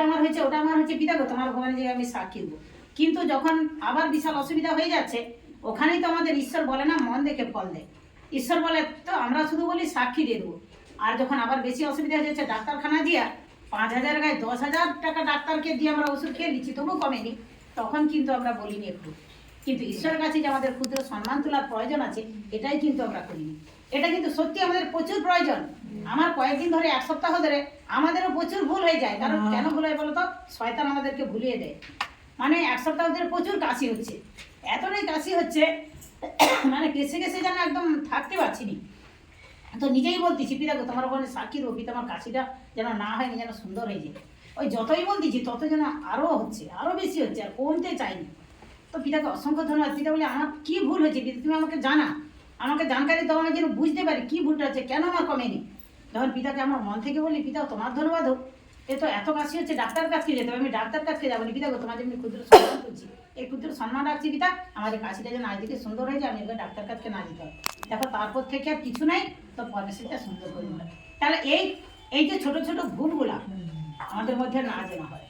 আমার হয়েছে, ওটা আমার হয়েছে, পিতা গো তোমার ভগবানের জায়গায় আমি সাক্ষী দেবো। কিন্তু যখন আবার বিশাল অসুবিধা হয়ে যাচ্ছে, ওখানেই তো আমাদের ঈশ্বর বলে না মন দেখে ফল দেয়। ঈশ্বর বলে তো আমরা শুধু বলি সাক্ষী দিয়ে দেবো। আর যখন আবার বেশি অসুবিধা হয়ে যাচ্ছে, ডাক্তারখানা দিয়া 5,000 গায়ে 10,000 টাকা ডাক্তারকে দিয়ে আমরা ওষুধ খেয়ে নিচ্ছি, তবু কমেনি, তখন কিন্তু আমরা বলিনি একটু। কিন্তু ঈশ্বরের কাছে যে আমাদের ক্ষুদ্র সম্মান তোলার প্রয়োজন আছে, এটাই কিন্তু আমরা করিনি। এটা কিন্তু সত্যি আমাদের প্রচুর প্রয়োজন। আমার কয়েকদিন ধরে, এক সপ্তাহ ধরে আমাদেরও প্রচুর ভুল হয়ে যায়। কারণ কেন ভুল হয় বলো তো? শয়তান আমাদেরকে ভুলিয়ে দেয়। মানে এক সপ্তাহ ধরে প্রচুর কাশি হচ্ছে, এতটাই কাশি হচ্ছে মানে কেসে কেসে যেন একদম থাকতে পারছি নি। তো নিজেই বলতেছি, পিতা গো তোমার ওখানে সাক্ষী দেবো, পিতা আমার কাশিটা যেন না হয়নি, যেন সুন্দর হয়ে যায়। ওই যতই বলতেছি তত যেন আরও হচ্ছে, আরও বেশি হচ্ছে, আর কমতে চাইনি। তো পিতাকে অসংখ্য ধন্যবাদ। পিতা বলে আমার কী ভুল হয়েছে পিতা, তুমি আমাকে জানা, আমাকে জানকারি দাও, আমি যেন বুঝতে পারি কী ভুলটা হচ্ছে, কেন আমার কমেনি। যখন পিতাকে আমার মন থেকে বলি, পিতা তোমার ধন্যবাদ হোক, এ তো এত কাশি হচ্ছে, ডাক্তার কাছকে যেতে হবে, আমি ডাক্তার কাছকে যাবো না। পিতা গো তোমার যেমনি ক্ষুদ্র সম্মান করছি, এই ক্ষুদ্র সম্মান রাখছি পিতা, আমাদের কাশিটা যেন আজ থেকে সুন্দর হয়ে যায়, আমি এবার ডাক্তার কাছকে না যেতে হবে। দেখো তারপর থেকে আর কিছু নাই, তো পরিস্থিতিটা সুন্দর করে দিলাম। তাহলে এই যে ছোট ছোট ভুলগুলা আমাদের মধ্যে না যেন হয়।